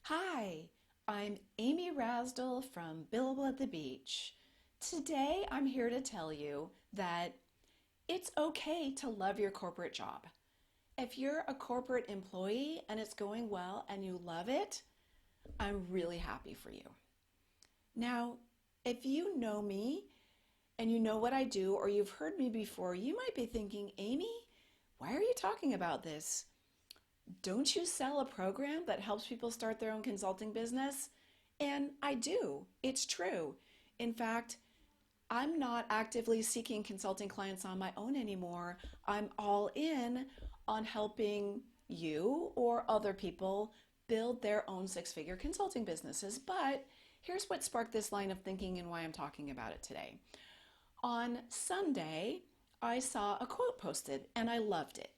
Hi, I'm Amy Rasdell from Billable at the Beach. Today I'm here to tell you that it's okay to love your corporate job. If you're a corporate employee and it's going well and you love it, I'm really happy for you. Now, if you know me and you know what I do or you've heard me before, you might be thinking, Amy, why are you talking about this? Don't you sell a program that helps people start their own consulting business? And I do. It's true. In fact, I'm not actively seeking consulting clients on my own anymore. I'm all in on helping you or other people build their own six-figure consulting businesses. But here's what sparked this line of thinking and why I'm talking about it today. On Sunday, I saw a quote posted and I loved it.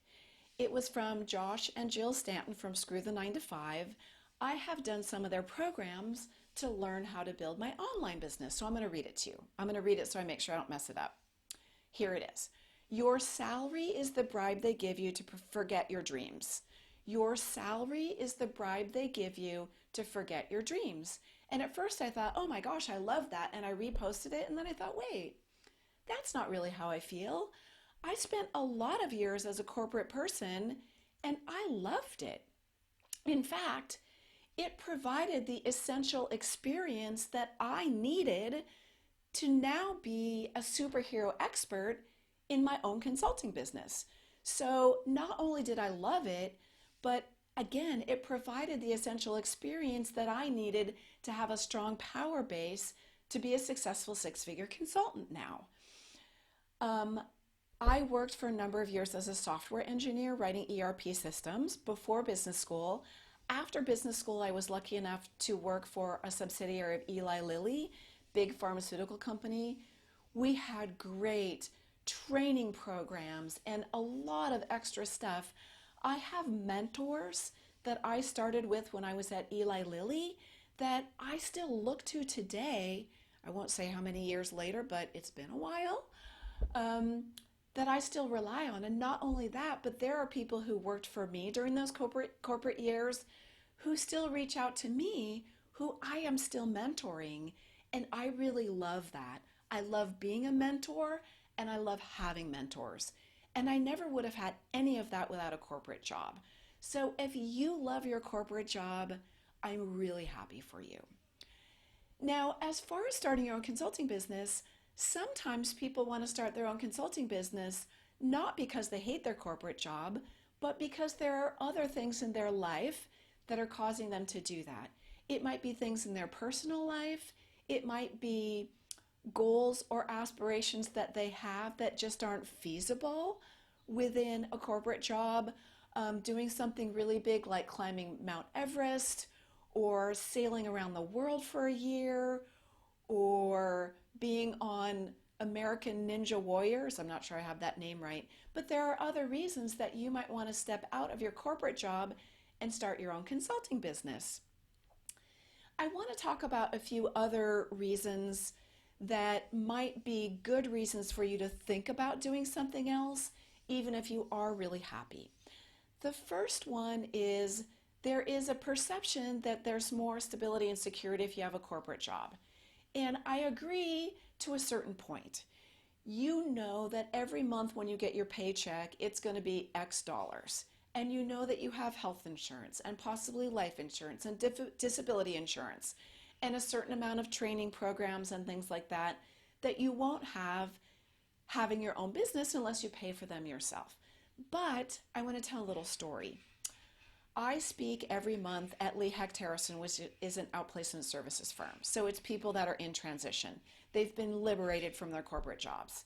It was from Josh and Jill Stanton from Screw the 9 to 5. I have done some of their programs to learn how to build my online business. So I'm going to read it to you. I'm going to read it so I make sure I don't mess it up. Here it is. Your salary is the bribe they give you to forget your dreams. Your salary is the bribe they give you to forget your dreams. And at first I thought, oh my gosh, I love that. And I reposted it. And then I thought, wait, that's not really how I feel. I spent a lot of years as a corporate person and I loved it. In fact, it provided the essential experience that I needed to now be a superhero expert in my own consulting business. So not only did I love it, but again, it provided the essential experience that I needed to have a strong power base to be a successful six-figure consultant now. Um, I worked for a number of years as a software engineer writing ERP systems before business school. After business school, I was lucky enough to work for a subsidiary of Eli Lilly, big pharmaceutical company. We had great training programs and a lot of extra stuff. I have mentors that I started with when I was at Eli Lilly that I still look to today. I won't say how many years later, but it's been a while. Um, that I still rely on. And not only that, but there are people who worked for me during those corporate years who still reach out to me, who I am still mentoring. And I really love that. I love being a mentor and I love having mentors. And I never would have had any of that without a corporate job. So if you love your corporate job, I'm really happy for you. Now, as far as starting your own consulting business, sometimes people want to start their own consulting business not because they hate their corporate job, but because there are other things in their life that are causing them to do that. It might be things in their personal life, it might be goals or aspirations that they have that just aren't feasible within a corporate job. Doing something really big like climbing Mount Everest or sailing around the world for a year or being on American Ninja Warriors. I'm not sure I have that name right, but there are other reasons that you might want to step out of your corporate job and start your own consulting business. I want to talk about a few other reasons that might be good reasons for you to think about doing something else, even if you are really happy. The first one is there is a perception that there's more stability and security if you have a corporate job. And I agree to a certain point. You know that every month when you get your paycheck, it's going to be X dollars. And you know that you have health insurance and possibly life insurance and disability insurance and a certain amount of training programs and things like that that you won't have having your own business unless you pay for them yourself. But I want to tell a little story. I speak every month at Lee Hecht Harrison, which is an outplacement services firm. So it's people that are in transition. They've been liberated from their corporate jobs.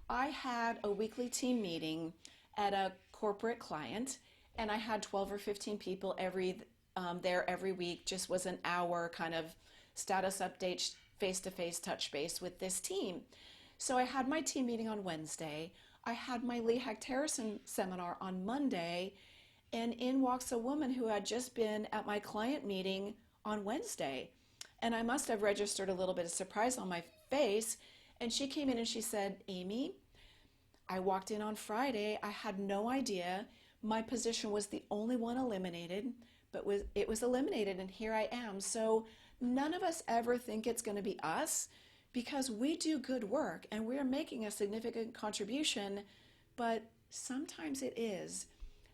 I had a weekly team meeting at a corporate client, and I had 12 or 15 people there every week. Just was an hour kind of status update, face-to-face touch base with this team. So I had my team meeting on Wednesday. I had my Lee Hecht Harrison seminar on Monday, and in walks a woman who had just been at my client meeting on Wednesday. And I must have registered a little bit of surprise on my face. And she came in and she said, Amy, I walked in on Friday. I had no idea. My position was the only one eliminated. but it was eliminated, and here I am. So none of us ever think it's going to be us because we do good work and we're making a significant contribution, but sometimes it is.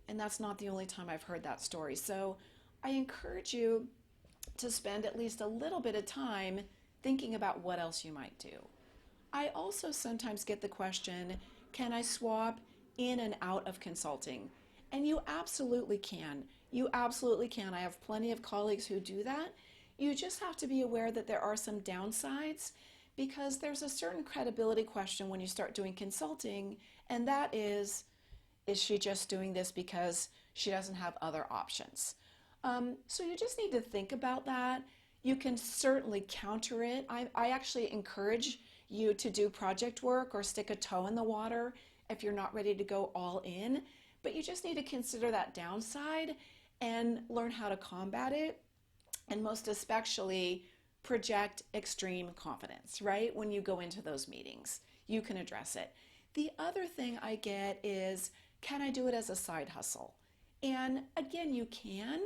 And that's not the only time I've heard that story. So I encourage you to spend at least a little bit of time thinking about what else you might do. I also sometimes get the question, can I swap in and out of consulting? And you absolutely can. You absolutely can. I have plenty of colleagues who do that. You just have to be aware that there are some downsides because there's a certain credibility question when you start doing consulting, and that is she just doing this because she doesn't have other options? So you just need to think about that. You can certainly counter it. I actually encourage you to do project work or stick a toe in the water if you're not ready to go all in, but you just need to consider that downside and learn how to combat it, and most especially project extreme confidence, right? When you go into those meetings, you can address it. The other thing I get is, can I do it as a side hustle? And again, you can,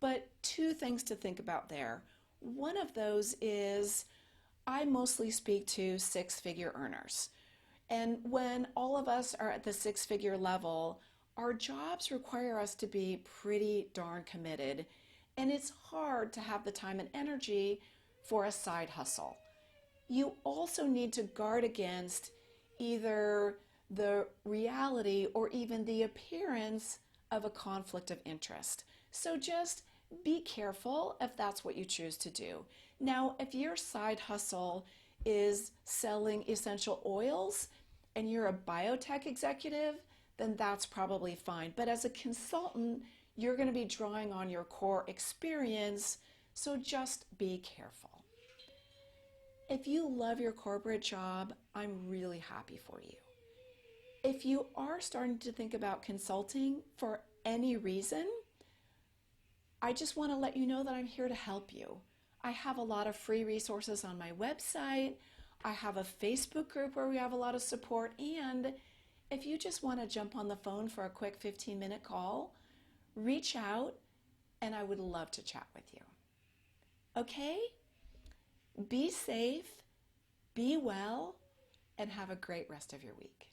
but two things to think about there. One of those is I mostly speak to six-figure earners. And when all of us are at the six-figure level, our jobs require us to be pretty darn committed. And it's hard to have the time and energy for a side hustle. You also need to guard against either the reality or even the appearance of a conflict of interest. So just be careful if that's what you choose to do. Now, if your side hustle is selling essential oils and you're a biotech executive, then that's probably fine. But as a consultant, you're going to be drawing on your core experience, so just be careful. If you love your corporate job, I'm really happy for you. If you are starting to think about consulting for any reason, I just want to let you know that I'm here to help you. I have a lot of free resources on my website. I have a Facebook group where we have a lot of support. And if you just want to jump on the phone for a quick 15-minute call, reach out and I would love to chat with you. Okay? Be safe, be well, and have a great rest of your week.